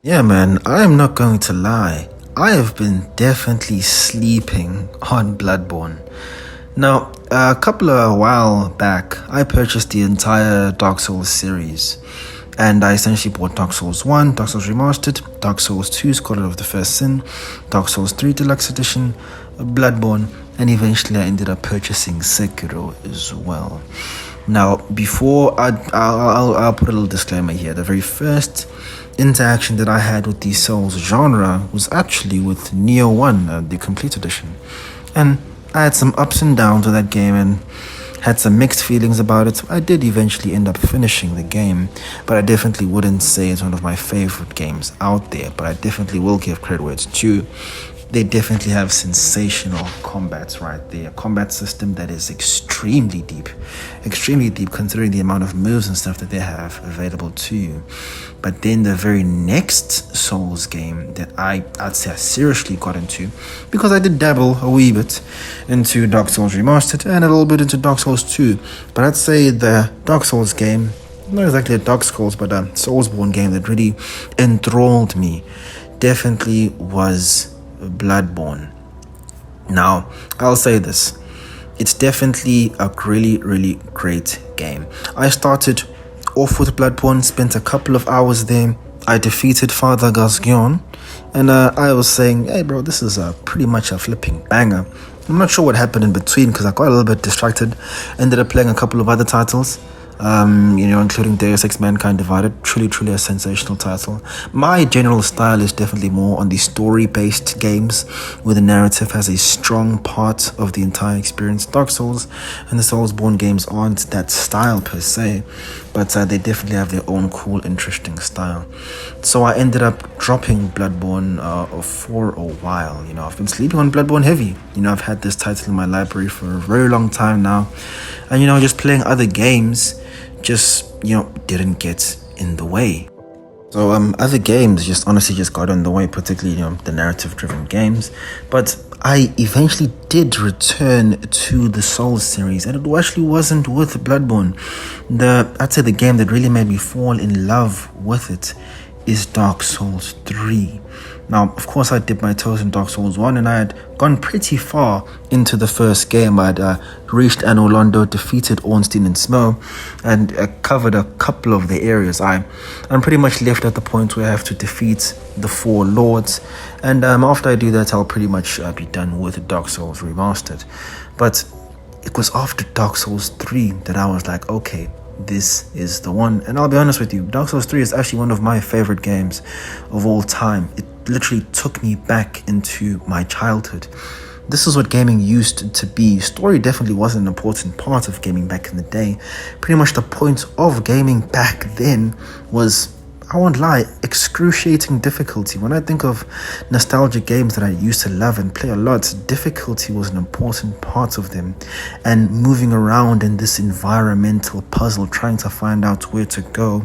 Yeah, man, I am not going to lie. I have been definitely sleeping on Bloodborne. Now, a couple of while back, I purchased the entire Dark Souls series. And I essentially bought Dark Souls 1, Dark Souls Remastered, Dark Souls 2, Scholar of the First Sin, Dark Souls 3 Deluxe Edition, Bloodborne, and eventually I ended up purchasing Sekiro as well. Now, before I'll put a little disclaimer here. The very first interaction that I had with the Souls genre was actually with Neo 1, the complete edition. And I had some ups and downs with that game and had some mixed feelings about it. I did eventually end up finishing the game, but I definitely wouldn't say it's one of my favorite games out there, but I definitely will give credit where it's due. They definitely have sensational combats right there. A combat system that is extremely deep considering the amount of moves and stuff that they have available to you. But then the very next Souls game that I'd say I seriously got into, because I did dabble a wee bit into Dark Souls Remastered and a little bit into Dark Souls 2, but I'd say the Dark Souls game, not exactly a Dark Souls, but a Soulsborne game that really enthralled me, definitely was Bloodborne. Now, I'll say this. It's definitely a really great game. I started off with Bloodborne, spent a couple of hours there. I defeated Father Gasgion, and I was saying, hey bro, this is pretty much a flipping banger. I'm not sure what happened in between because I got a little bit distracted. Ended up playing a couple of other titles. Including Deus Ex Mankind Divided, truly a sensational title. My general style is definitely more on the story-based games, where the narrative has a strong part of the entire experience. Dark Souls and the Soulsborne games aren't that style per se, but they definitely have their own cool, interesting style. So I ended up dropping Bloodborne for a while. I've been sleeping on Bloodborne heavy. I've had this title in my library for a very long time now, and just playing other games just didn't get in the way. So other games just honestly just got in the way, particularly the narrative driven games. But I eventually did return to the Souls series, and it actually wasn't with Bloodborne. I'd say the game that really made me fall in love with it is Dark Souls 3. Now, of course, I dipped my toes in Dark Souls 1, and I had gone pretty far into the first game. I'd reached Anor Londo, defeated Ornstein and Smough, and covered a couple of the areas. I'm pretty much left at the point where I have to defeat the 4 lords, and after I do that, I'll pretty much be done with Dark Souls Remastered. But it was after Dark Souls 3 that I was like, okay, this is the one. And I'll be honest with you, Dark Souls 3 is actually one of my favorite games of all time. It literally took me back into my childhood. This is what gaming used to be. Story definitely was an important part of gaming back in the day. Pretty much the point of gaming back then was, I won't lie, excruciating difficulty. When I think of nostalgic games that I used to love and play a lot, difficulty was an important part of them. And moving around in this environmental puzzle, trying to find out where to go,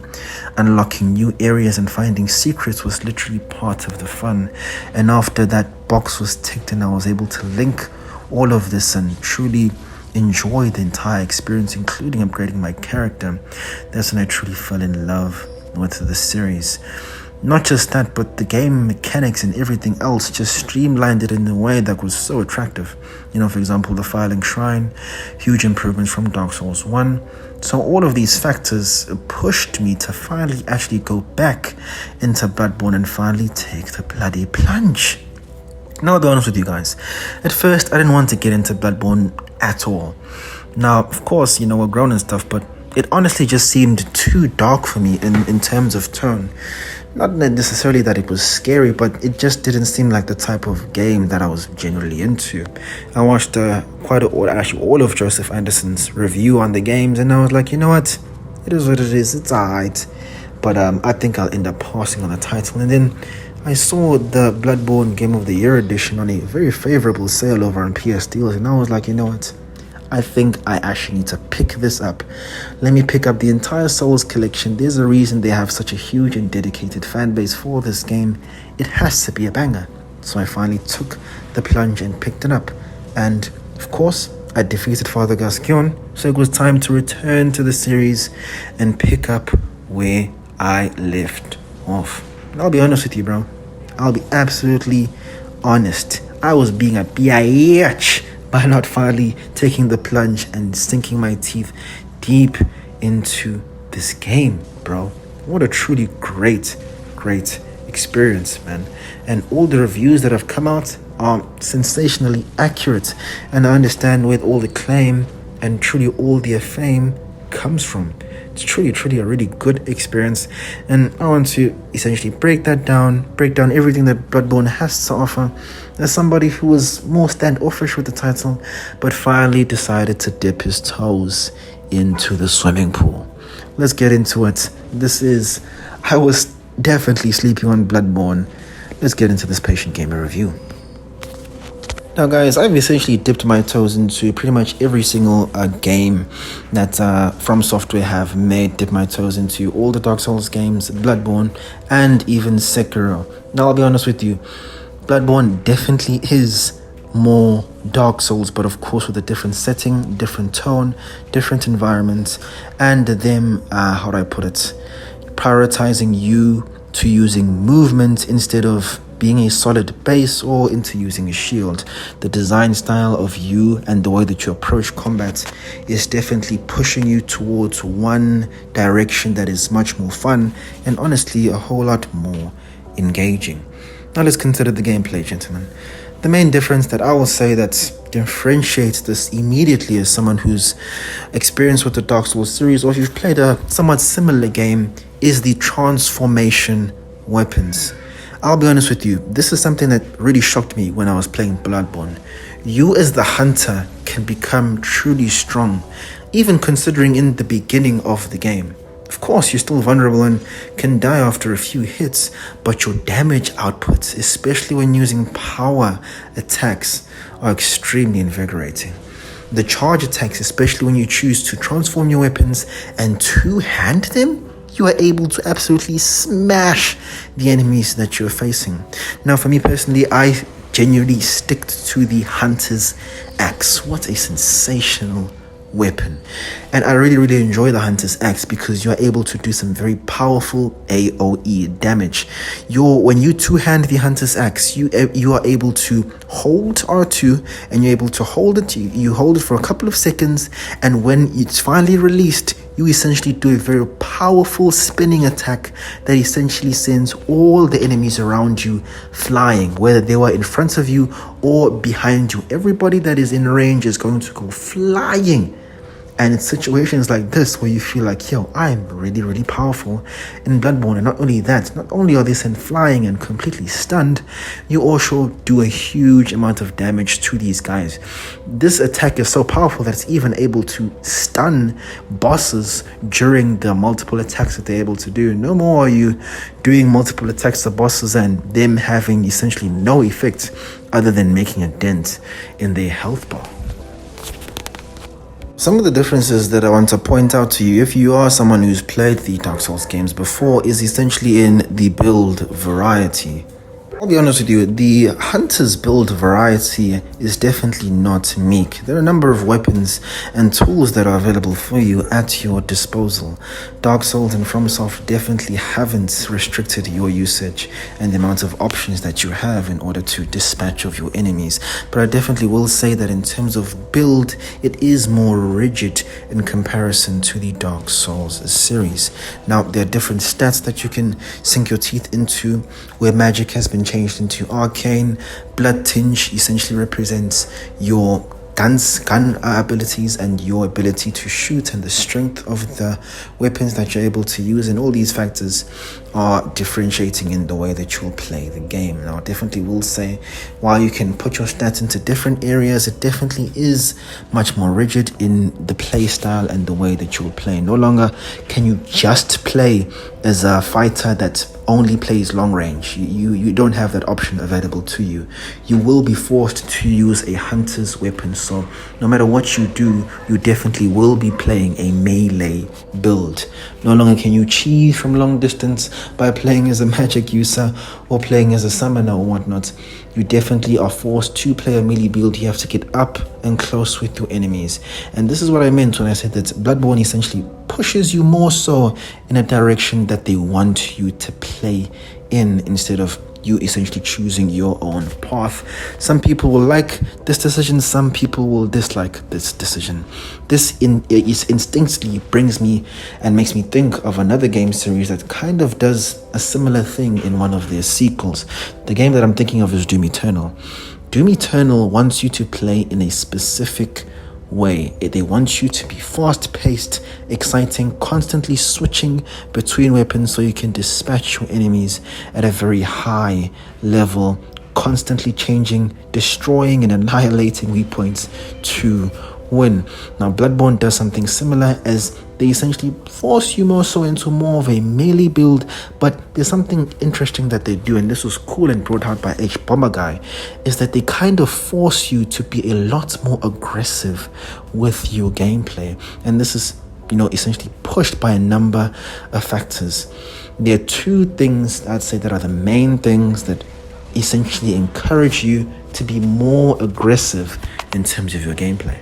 unlocking new areas and finding secrets was literally part of the fun. And after that box was ticked and I was able to link all of this and truly enjoy the entire experience, including upgrading my character, that's when I truly fell in love with the series. Not just that, but the game mechanics and everything else just streamlined it in a way that was so attractive. For example, the Filing Shrine, huge improvements from Dark Souls 1. So all of these factors pushed me to finally actually go back into Bloodborne and finally take the bloody plunge. Now, I'll be honest with you guys. At first, I didn't want to get into Bloodborne at all. Now, of course, we're grown and stuff, but it honestly just seemed too dark for me in terms of tone. Not necessarily that it was scary, but it just didn't seem like the type of game that I was generally into. I watched actually all of Joseph Anderson's review on the games, and I was like, you know what? It is what it is. It's alright. But I think I'll end up passing on the title. And then I saw the Bloodborne Game of the Year edition on a very favorable sale over on PS Deals, and I was like, you know what? I think I actually need to pick this up. Let me pick up the entire Souls collection. There's a reason they have such a huge and dedicated fan base for this game. It has to be a banger. So I finally took the plunge and picked it up. And of course, I defeated Father Gasgion, so it was time to return to the series and pick up where I left off. I'll be honest with you, bro. I'll be absolutely honest. I was being a bitch by not finally taking the plunge and sinking my teeth deep into this game, bro. What a truly great experience, man. And all the reviews that have come out are sensationally accurate, and I understand where all the claim and truly all the fame comes from. It's truly a really good experience, and I want to essentially break down everything that Bloodborne has to offer as somebody who was more standoffish with the title but finally decided to dip his toes into the swimming pool. Let's get into it. I was definitely sleeping on Bloodborne. Let's get into this patient gamer review. Now guys, I've essentially dipped my toes into pretty much every single game that From Software have made. Dip my toes into all the Dark Souls games, Bloodborne, and even Sekiro. Now I'll be honest with you, Bloodborne definitely is more Dark Souls, but of course with a different setting, different tone, different environment, and them, how do I put it, prioritizing you to using movement instead of being a solid base or into using a shield. The design style of you and the way that you approach combat is definitely pushing you towards one direction that is much more fun and honestly a whole lot more engaging. Now let's consider the gameplay, gentlemen. The main difference that I will say that differentiates this immediately as someone who's experienced with the Dark Souls series, or if you've played a somewhat similar game, is the transformation weapons. I'll be honest with you, this is something that really shocked me when I was playing Bloodborne. You as the hunter can become truly strong, even considering in the beginning of the game. Of course, you're still vulnerable and can die after a few hits, but your damage outputs, especially when using power attacks, are extremely invigorating. The charge attacks, especially when you choose to transform your weapons and two-hand them, you are able to absolutely smash the enemies that you're facing. Now, for me personally, I genuinely stick to the Hunter's Axe. What a sensational weapon. And I really enjoy the Hunter's Axe because you're able to do some very powerful AoE damage. When you two-hand the Hunter's Axe, you are able to hold R2 and you're able to hold it. You hold it for a couple of seconds, and when it's finally released, you essentially do a very powerful spinning attack that essentially sends all the enemies around you flying, whether they were in front of you or behind you. Everybody that is in range is going to go flying. And it's situations like this where you feel like, yo, I'm really powerful in Bloodborne. And not only that, not only are they sent flying and completely stunned, you also do a huge amount of damage to these guys. This attack is so powerful that it's even able to stun bosses during the multiple attacks that they're able to do. No more are you doing multiple attacks to bosses and them having essentially no effect other than making a dent in their health bar. Some of the differences that I want to point out to you, if you are someone who's played the Dark Souls games before, is essentially in the build variety. I'll be honest with you, the Hunter's build variety is definitely not meek. There are a number of weapons and tools that are available for you at your disposal. Dark Souls and FromSoft definitely haven't restricted your usage and the amount of options that you have in order to dispatch of your enemies. But I definitely will say that in terms of build, it is more rigid in comparison to the Dark Souls series. Now, there are different stats that you can sink your teeth into, where magic has been changed into arcane. Blood tinge essentially represents your gun abilities and your ability to shoot and the strength of the weapons that you're able to use, and all these factors are differentiating in the way that you'll play the game. Now, I definitely will say, while you can put your stats into different areas, it definitely is much more rigid in the play style and the way that you'll play. No longer can you just play as a fighter that only plays long range. You don't have that option available to you. You will be forced to use a hunter's weapon. So no matter what you do, you definitely will be playing a melee build. No longer can you cheese from long distance by playing as a magic user or playing as a summoner or whatnot. You definitely are forced to play a melee build. You have to get up and close with your enemies. And this is what I meant when I said that Bloodborne essentially pushes you more so in a direction that they want you to play in instead of you essentially choosing your own path. Some people will like this decision, some people will dislike this decision. This instinctively brings me and makes me think of another game series that kind of does a similar thing in one of their sequels. The game that I'm thinking of is Doom Eternal. Doom Eternal wants you to play in a specific way. They want you to be fast-paced, exciting, constantly switching between weapons so you can dispatch your enemies at a very high level, constantly changing, destroying and annihilating weak points to win. Now Bloodborne does something similar, as they essentially force you more so into more of a melee build, but there's something interesting that they do, and this was cool and brought out by Bomber Guy, is that they kind of force you to be a lot more aggressive with your gameplay, and this is essentially pushed by a number of factors. There are two things I'd say that are the main things that essentially encourage you to be more aggressive in terms of your gameplay.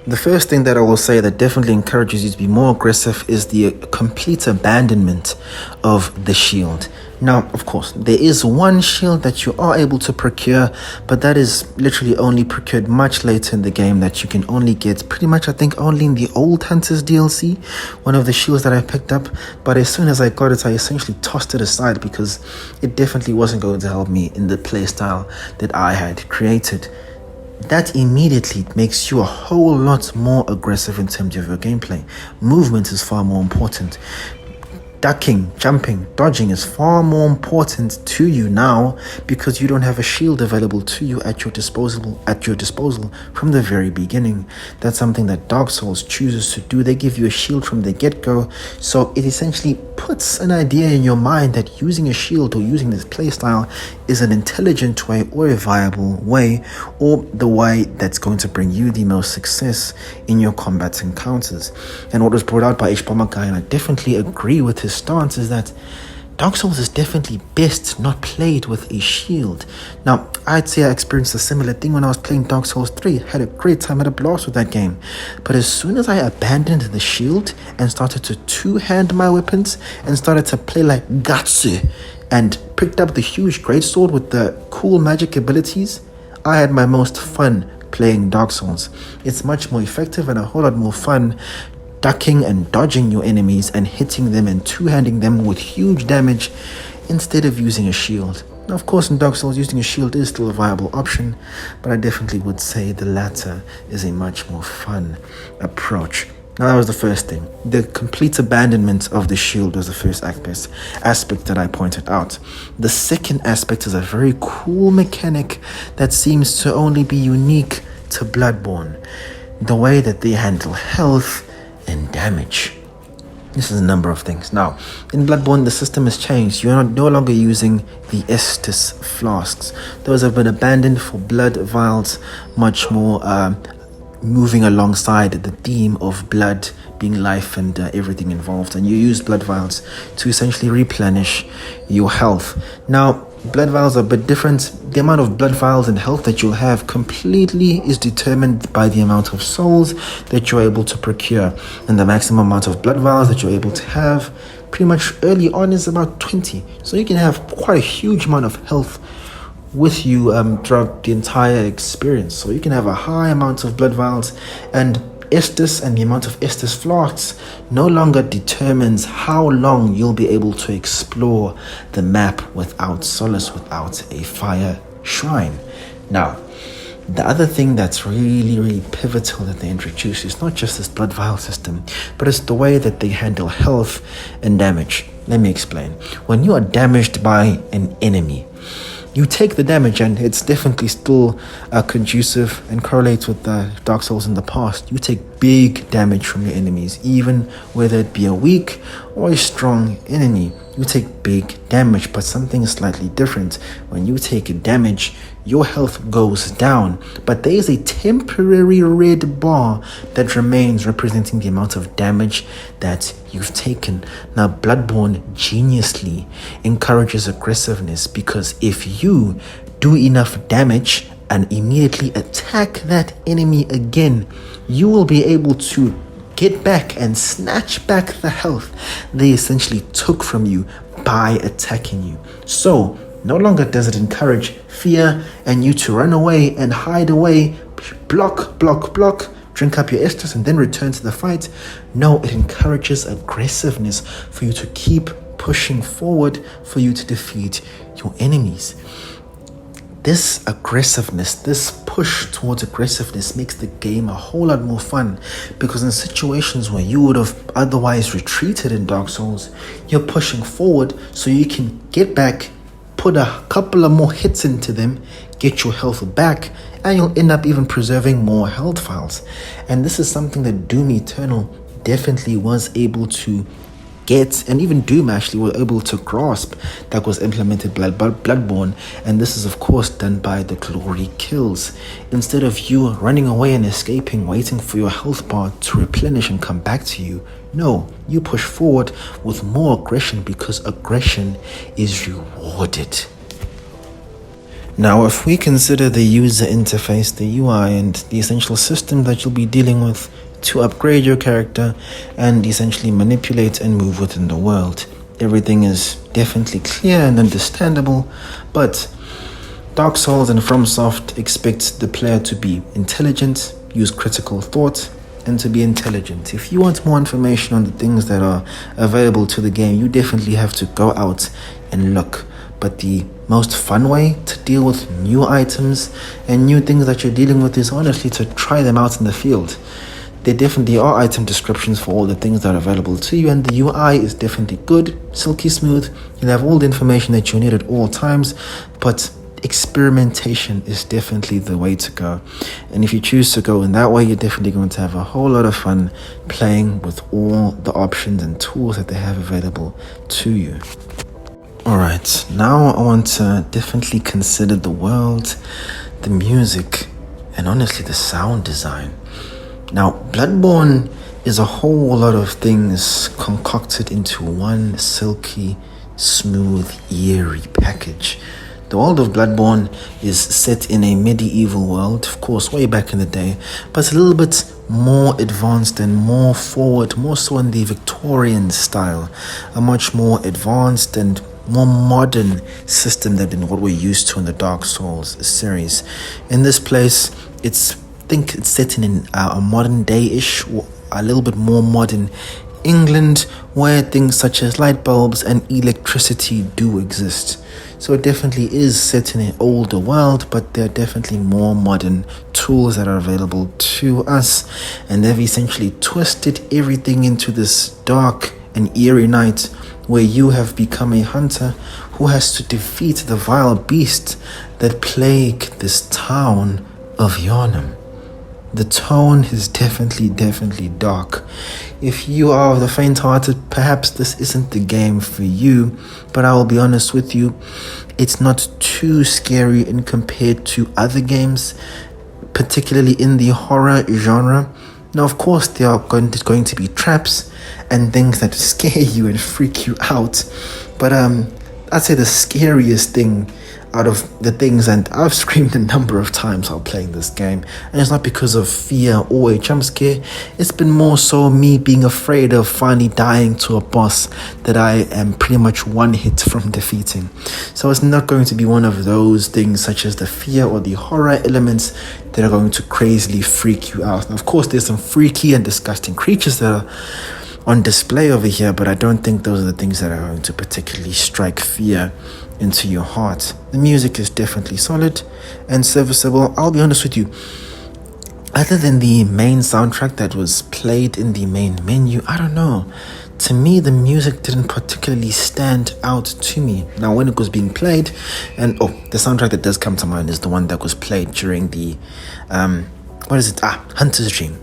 The first thing that I will say that definitely encourages you to be more aggressive is the complete abandonment of the shield. Now, of course, there is one shield that you are able to procure, but that is literally only procured much later in the game, that you can only get pretty much, I think, only in the Old Hunters DLC, one of the shields that I picked up. But as soon as I got it, I essentially tossed it aside because it definitely wasn't going to help me in the playstyle that I had created. That immediately makes you a whole lot more aggressive in terms of your gameplay. Movement is far more important. Ducking, jumping, dodging is far more important to you now because you don't have a shield available to you at your disposal from the very beginning. That's something that Dark Souls chooses to do. They give you a shield from the get-go, so it essentially puts an idea in your mind that using a shield or using this playstyle is an intelligent way or a viable way, or the way that's going to bring you the most success in your combat encounters. And what was brought out by Bomber Guy, and I definitely agree with his stance, is that Dark Souls is definitely best not played with a shield. Now, I'd say I experienced a similar thing when I was playing Dark Souls 3. Had a great time, had a blast with that game. But as soon as I abandoned the shield and started to two-hand my weapons and started to play like Gatsu and picked up the huge greatsword with the cool magic abilities, I had my most fun playing Dark Souls. It's much more effective and a whole lot more fun ducking and dodging your enemies and hitting them and two-handing them with huge damage instead of using a shield. Now, of course, in Dark Souls, using a shield is still a viable option, but I definitely would say the latter is a much more fun approach. Now, that was the first thing. The complete abandonment of the shield was the first aspect that I pointed out. The second aspect is a very cool mechanic that seems to only be unique to Bloodborne. The way that they handle health and damage. This is a number of things. Now, in Bloodborne, the system has changed. You're no longer using the Estus flasks. Those have been abandoned for blood vials, much more moving alongside the theme of blood being life and everything involved. And you use blood vials to essentially replenish your health. Now, blood vials are a bit different. The amount of blood vials and health that you'll have completely is determined by the amount of souls that you're able to procure. And the maximum amount of blood vials that you're able to have pretty much early on is about 20. So you can have quite a huge amount of health with you throughout the entire experience. So you can have a high amount of blood vials, and Estus and the amount of Estus flasks no longer determines how long you'll be able to explore the map without solace, without a fire shrine. Now, the other thing that's really pivotal that they introduced is not just this blood vial system, but it's the way that they handle health and damage. Let me explain. When you are damaged by an enemy, you take the damage, and it's definitely still conducive and correlates with Dark Souls in the past. You take big damage from your enemies, even whether it be a weak or a strong enemy. You take big damage, but something is slightly different. When you take damage, your health goes down, but there is a temporary red bar that remains, representing the amount of damage that you've taken. Now, Bloodborne geniusly encourages aggressiveness, because if you do enough damage and immediately attack that enemy again, you will be able to get back and snatch back the health they essentially took from you by attacking you. So no longer does it encourage fear and you to run away and hide away, block, drink up your esters and then return to the fight. No, it encourages aggressiveness for you to keep pushing forward, for you to defeat your enemies. This aggressiveness, this push towards aggressiveness makes the game a whole lot more fun, because in situations where you would have otherwise retreated in Dark Souls, you're pushing forward so you can get back, put a couple of more hits into them, get your health back, and you'll end up even preserving more health files. And this is something that Doom Eternal definitely was able to get, and even Doom actually were able to grasp, that was implemented by Bloodborne. And this is of course done by the glory kills. Instead of you running away and escaping, waiting for your health bar to replenish and come back to you, no, you push forward with more aggression, because aggression is rewarded. Now, if we consider the user interface, the UI, and the essential system that you'll be dealing with to upgrade your character and essentially manipulate and move within the world, everything is definitely clear and understandable. But Dark Souls and FromSoft expect the player to be intelligent, use critical thought, and to be intelligent. If you want more information on the things that are available to the game, you definitely have to go out and look. But the most fun way to deal with new items and new things that you're dealing with is honestly to try them out in the field. There definitely are item descriptions for all the things that are available to you, and the UI is definitely good, silky smooth. You'll have all the information that you need at all times, but experimentation is definitely the way to go. And if you choose to go in that way, you're definitely going to have a whole lot of fun playing with all the options and tools that they have available to you. Alright, now I want to definitely consider the world, the music, and honestly the sound design. Now, Bloodborne is a whole lot of things concocted into one silky, smooth, eerie package. The world of Bloodborne is set in a medieval world, of course, way back in the day, but it's a little bit more advanced and more forward, more so in the Victorian style, a much more advanced and more modern system than what we're used to in the Dark Souls series. In this place, I think it's set in a modern day-ish, a little bit more modern England, where things such as light bulbs and electricity do exist. So it definitely is set in an older world, but there are definitely more modern tools that are available to us, and they've essentially twisted everything into this dark and eerie night where you have become a hunter who has to defeat the vile beast that plague this town of Yharnam. The tone is definitely dark. If you are of the faint-hearted, perhaps this isn't the game for you, but I will be honest with you, it's not too scary in compared to other games, particularly in the horror genre. Now, of course, there are going to be traps and things that scare you and freak you out, but I'd say the scariest thing out of the things, and I've screamed a number of times while playing this game, and it's not because of fear or a jump scare, it's been more so me being afraid of finally dying to a boss that I am pretty much one hit from defeating. So it's not going to be one of those things such as the fear or the horror elements that are going to crazily freak you out. Now, of course, there's some freaky and disgusting creatures that are on display over here, but I don't think those are the things that are going to particularly strike fear into your heart. The music is definitely solid and serviceable. I'll be honest with you, other than the main soundtrack that was played in the main menu, I don't know, to me the music didn't particularly stand out to me. Now, when it was being played, and the soundtrack that does come to mind is the one that was played during the Hunter's Dream,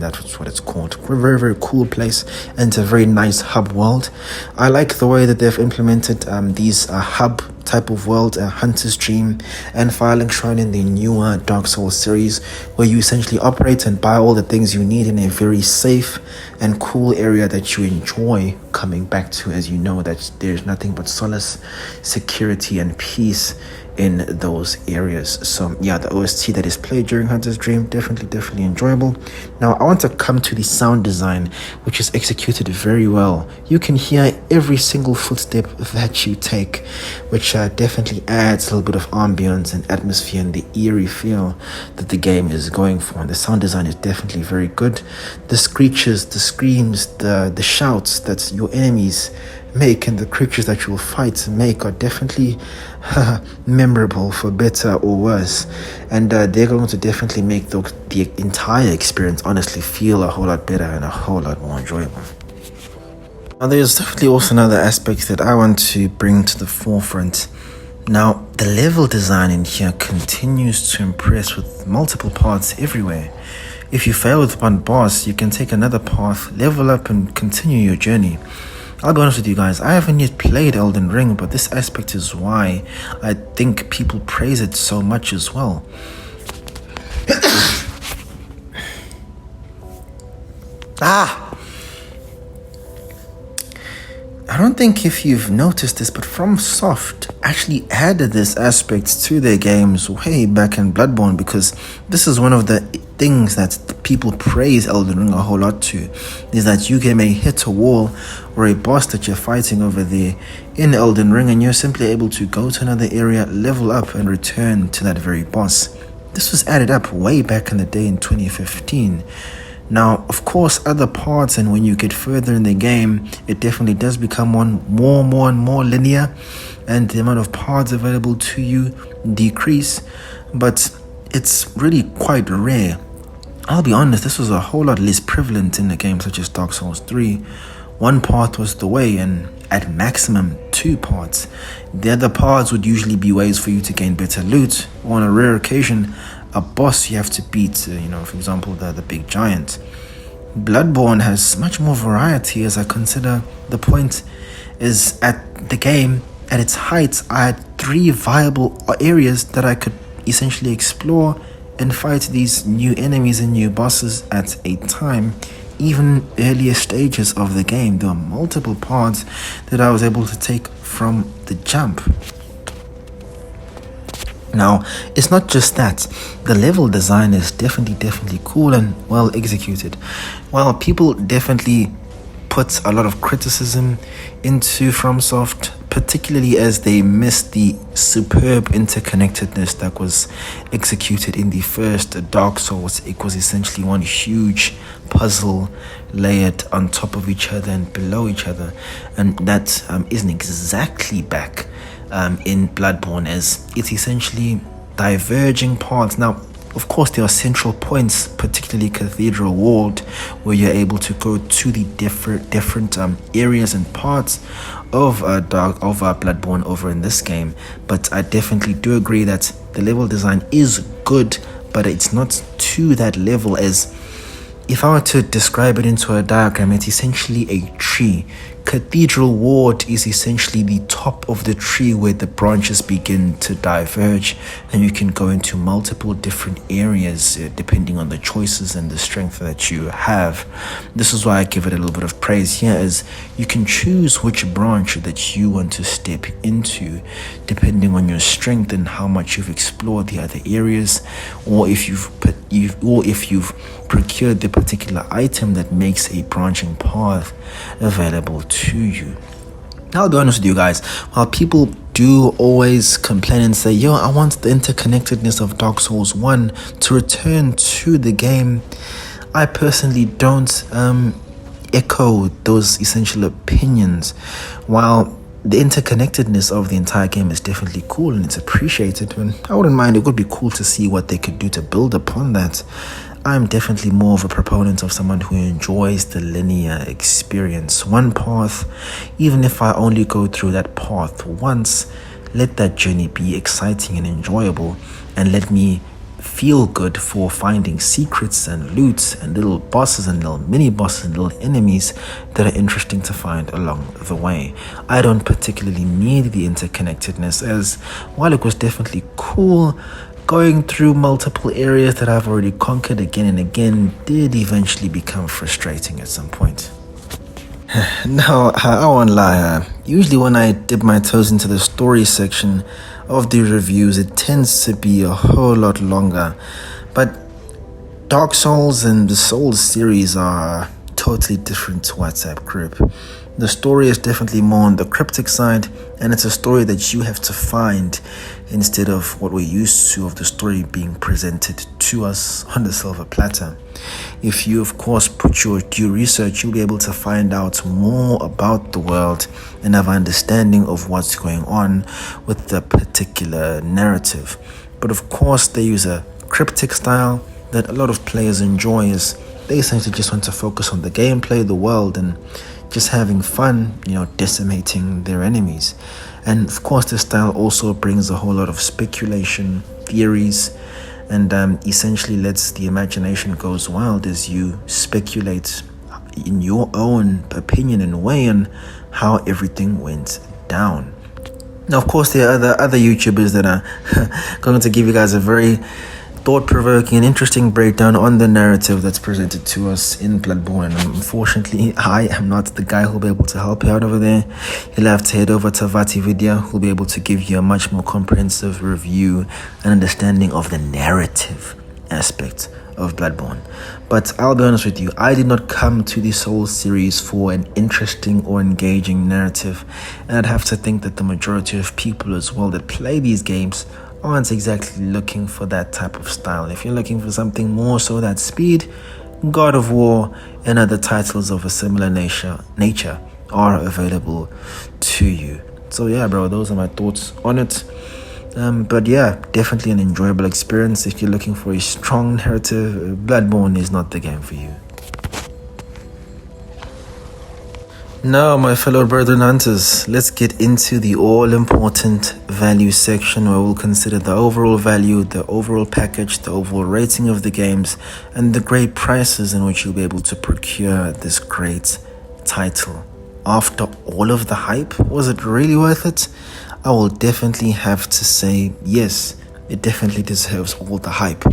that's what it's called. A very, very cool place, and it's a very nice hub world. I like the way that they've implemented these hub type of world, a hunter's dream, and filing shrine in the newer Dark Souls series, where you essentially operate and buy all the things you need in a very safe and cool area that you enjoy coming back to, as you know that there's nothing but solace, security, and peace in those areas. So yeah, the OST that is played during Hunter's Dream, definitely enjoyable. Now I want to come to the sound design, which is executed very well. You can hear every single footstep that you take, which definitely adds a little bit of ambience and atmosphere and the eerie feel that the game is going for. And the sound design is definitely very good. The screeches, the screams, the shouts that your enemies make and the creatures that you'll fight make are definitely memorable, for better or worse, and they're going to definitely make the entire experience honestly feel a whole lot better and a whole lot more enjoyable. Now there's definitely also another aspect that I want to bring to the forefront. Now the level design in here continues to impress with multiple paths everywhere. If you fail with one boss, you can take another path, level up, and continue your journey. I'll be honest with you guys, I haven't yet played Elden Ring, but this aspect is why I think people praise it so much as well. I don't think if you've noticed this, but FromSoft actually added this aspect to their games way back in Bloodborne, because this is one of the things that people praise Elden Ring a whole lot to, is that you may hit a wall or a boss that you're fighting over there in Elden Ring, and you're simply able to go to another area, level up, and return to that very boss. This was added up way back in the day in 2015. Now, of course, other parts, and when you get further in the game, it definitely does become more and more linear, and the amount of paths available to you decrease, but it's really quite rare. I'll be honest, this was a whole lot less prevalent in a game such as Dark Souls 3. One path was the way, and at maximum 2 paths. The other paths would usually be ways for you to gain better loot, or on a rare occasion, a boss you have to beat, for example, the big giant. Bloodborne has much more variety, as I consider the point is at the game, at its height, I had 3 viable areas that I could essentially explore and fight these new enemies and new bosses at a time. Even earlier stages of the game, there were multiple paths that I was able to take from the jump. Now, it's not just that. The level design is definitely cool and well executed. While people definitely put a lot of criticism into FromSoft, particularly as they missed the superb interconnectedness that was executed in the first Dark Souls. It was essentially one huge puzzle layered on top of each other and below each other, and that isn't exactly back in Bloodborne, as it's essentially diverging paths. Now, of course, there are central points, particularly Cathedral Ward, where you're able to go to the different areas and parts of Bloodborne over in this game. But I definitely do agree that the level design is good, but it's not to that level. As if I were to describe it into a diagram, it's essentially a tree. Cathedral Ward is essentially the top of the tree where the branches begin to diverge, and you can go into multiple different areas depending on the choices and the strength that you have. This is why I give it a little bit of praise here, as you can choose which branch that you want to step into depending on your strength and how much you've explored the other areas, or if you've procured the particular item that makes a branching path available to you. Now, I'll be honest with you guys, while people do always complain and say, yo, I want the interconnectedness of Dark Souls 1 to return to the game, I personally don't echo those essential opinions. While the interconnectedness of the entire game is definitely cool and it's appreciated, and I wouldn't mind, it would be cool to see what they could do to build upon that, I'm definitely more of a proponent of someone who enjoys the linear experience. One path, even if I only go through that path once, let that journey be exciting and enjoyable, and let me feel good for finding secrets and loot and little bosses and little mini bosses and little enemies that are interesting to find along the way. I don't particularly need the interconnectedness, as while it was definitely cool, going through multiple areas that I've already conquered again and again did eventually become frustrating at some point. Now, I won't lie, usually when I dip my toes into the story section of the reviews, it tends to be a whole lot longer. But Dark Souls and the Souls series are a totally different WhatsApp group. The story is definitely more on the cryptic side, and it's a story that you have to find instead of what we're used to of the story being presented to us on the silver platter. If you, of course, put your due research, you'll be able to find out more about the world and have an understanding of what's going on with the particular narrative. But of course, they use a cryptic style that a lot of players enjoy, as they essentially just want to focus on the gameplay, the world, and just having fun, decimating their enemies. And of course, this style also brings a whole lot of speculation, theories, and essentially lets the imagination goes wild as you speculate in your own opinion and way on how everything went down. Now, of course, there are other YouTubers that are going to give you guys a very thought-provoking and interesting breakdown on the narrative that's presented to us in Bloodborne. And unfortunately, I am not the guy who'll be able to help you out over there. You'll have to head over to VatiVidya, who'll be able to give you a much more comprehensive review and understanding of the narrative aspect of Bloodborne. But I'll be honest with you, I did not come to the Souls series for an interesting or engaging narrative, and I'd have to think that the majority of people as well that play these games aren't exactly looking for that type of style. If you're looking for something more so that speed, God of War and other titles of a similar nature are available to you. So yeah, bro, those are my thoughts on it. But yeah, definitely an enjoyable experience. If you're looking for a strong narrative, Bloodborne is not the game for you. Now, my fellow brethren hunters, let's get into the all-important value section, where we'll consider the overall value, the overall package, the overall rating of the games, and the great prices in which you'll be able to procure this great title. After all of the hype, was it really worth it? I will definitely have to say yes. It definitely deserves all the hype.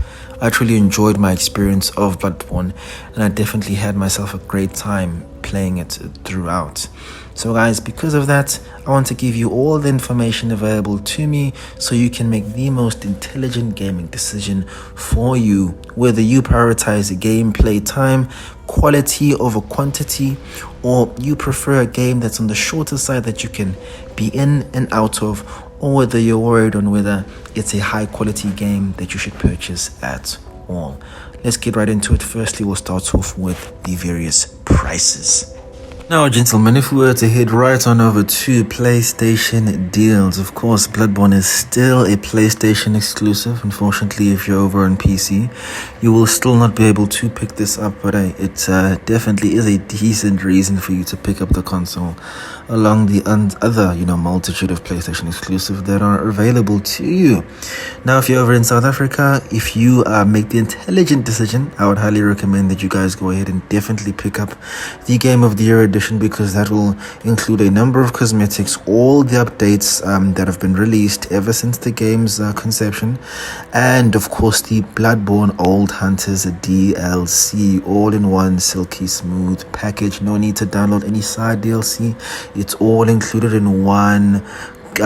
I truly enjoyed my experience of Bloodborne, and I definitely had myself a great time playing it throughout. So guys, because of that, I want to give you all the information available to me so you can make the most intelligent gaming decision for you, whether you prioritize gameplay time, quality over quantity, or you prefer a game that's on the shorter side that you can be in and out of, or whether you're worried on whether it's a high quality game that you should purchase at all. Let's get right into it. Firstly, we'll start off with the various prices. Now, gentlemen, if we were to head right on over to PlayStation deals, of course, Bloodborne is still a PlayStation exclusive. Unfortunately, if you're over on PC, you will still not be able to pick this up, but it definitely is a decent reason for you to pick up the console, along the other, multitude of PlayStation exclusives that are available to you. Now, if you're over in South Africa, if you make the intelligent decision, I would highly recommend that you guys go ahead and definitely pick up the Game of the Year edition, because that will include a number of cosmetics, all the updates that have been released ever since the game's conception, and of course the Bloodborne Old Hunters DLC, all in one silky smooth package. No need to download any side DLC. It's all included in one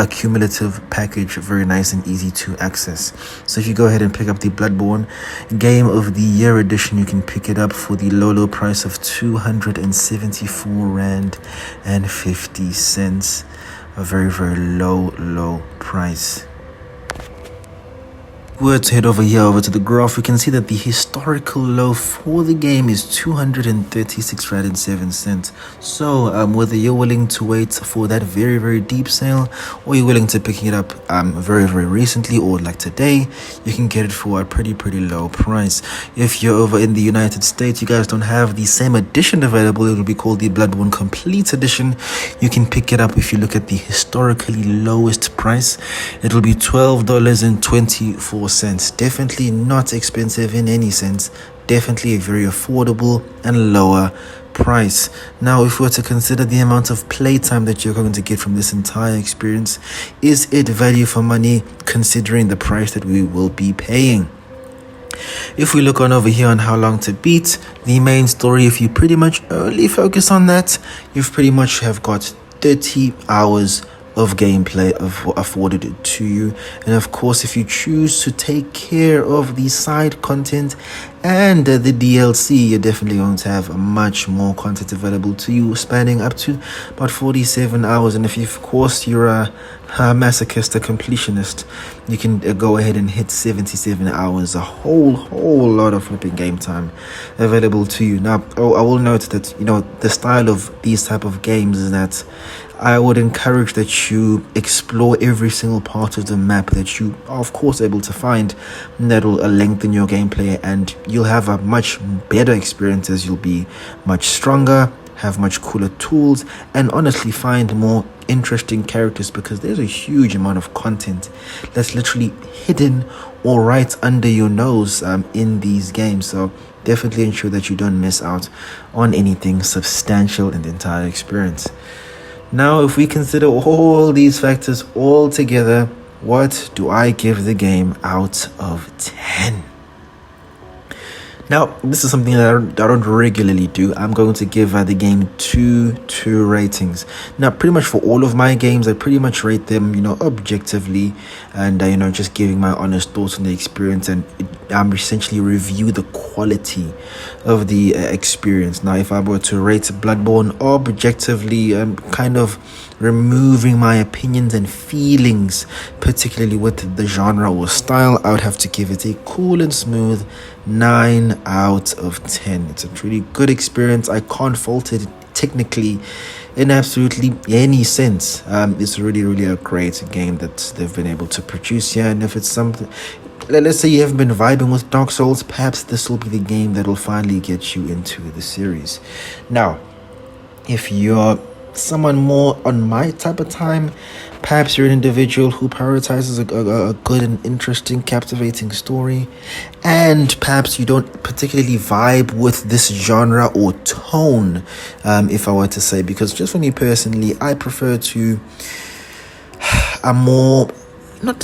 cumulative package, very nice and easy to access. So if you go ahead and pick up the Bloodborne Game of the Year edition, you can pick it up for the low price of 274 Rand and 50 cents. A very low price. Were to head over to the graph, we can see that the historical low for the game is 236 Rand and 7 cents. So whether you're willing to wait for that very deep sale, or you're willing to pick it up very recently, or like today, you can get it for a pretty low price. If you're over in the United States, you guys don't have the same edition available. It will be called the Bloodborne Complete Edition. You can pick it up if you look at the historically lowest price. It will be $12.24 cents. Definitely not expensive in any sense. Definitely a very affordable and lower price. Now, if we were to consider the amount of playtime that you're going to get from this entire experience, is it value for money considering the price that we will be paying? If we look on over here on how long to beat the main story, if you pretty much only focus on that, you've pretty much have got 30 hours of gameplay afforded to you. And of course, if you choose to take care of the side content and the DLC, you're definitely going to have much more content available to you, spanning up to about 47 hours. And if you, of course, you're a masochist, a completionist, you can go ahead and hit 77 hours, a whole lot of flipping game time available to you. Now, I will note that, the style of these type of games is that I would encourage that you explore every single part of the map that you are, of course, able to find. That will lengthen your gameplay, and you'll have a much better experience as you'll be much stronger, have much cooler tools, and honestly find more interesting characters, because there's a huge amount of content that's literally hidden or right under your nose in these games. So definitely ensure that you don't miss out on anything substantial in the entire experience. Now, if we consider all these factors all together, what do I give the game out of 10? Now, this is something that I don't regularly do. I'm going to give the game two ratings. Now, pretty much for all of my games, I pretty much rate them, objectively, and just giving my honest thoughts on the experience, and I'm essentially review the quality of the experience. Now, if I were to rate Bloodborne objectively, I'm kind of removing my opinions and feelings, particularly with the genre or style, I would have to give it a cool and smooth 9 out of 10. It's a really good experience. I can't fault it technically in absolutely any sense. It's really a great game that they've been able to produce here. And if it's something, let's say you haven't been vibing with Dark Souls, perhaps this will be the game that will finally get you into the series. Now, if you're someone more on my type of time, perhaps you're an individual who prioritizes a good and interesting, captivating story, and perhaps you don't particularly vibe with this genre or tone, if I were to say, because just for me personally, I prefer to a more not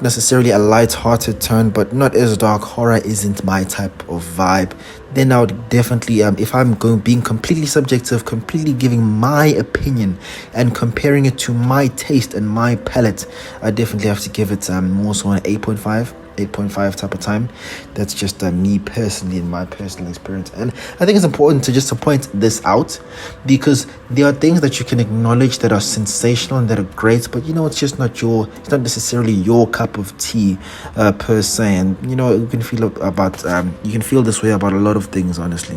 necessarily a light-hearted tone, but not as dark. Horror isn't my type of vibe. Then I would definitely, if I'm being completely subjective, completely giving my opinion and comparing it to my taste and my palate, I definitely have to give it more so an 8.5 type of time. That's just me personally, in my personal experience. And I think it's important to point this out, because there are things that you can acknowledge that are sensational and that are great, but it's not necessarily your cup of tea per se. And you can feel this way about a lot of things, honestly.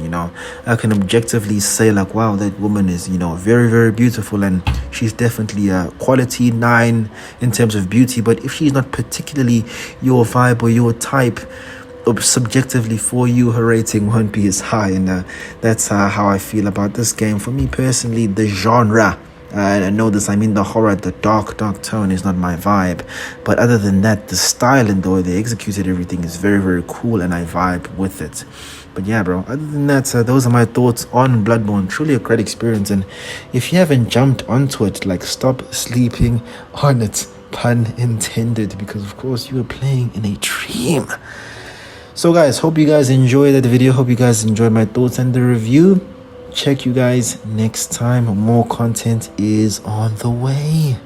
I can objectively say, like, wow, that woman is very, very beautiful, and she's definitely a quality 9 in terms of beauty. But if she's not particularly your vibe or your type, subjectively for you, her rating won't be as high. And that's how I feel about this game. For me personally, the genre, and I know this, I mean the horror, the dark tone is not my vibe, but other than that, the style and the way they executed everything is very, very cool, and I vibe with it. But yeah, bro, other than that, those are my thoughts on Bloodborne. Truly a great experience, and if you haven't jumped onto it, like, stop sleeping on it, pun intended, because of course you were playing in a dream. So guys, hope you guys enjoyed that video. Hope you guys enjoyed my thoughts and the review. Check you guys next time. More content is on the way.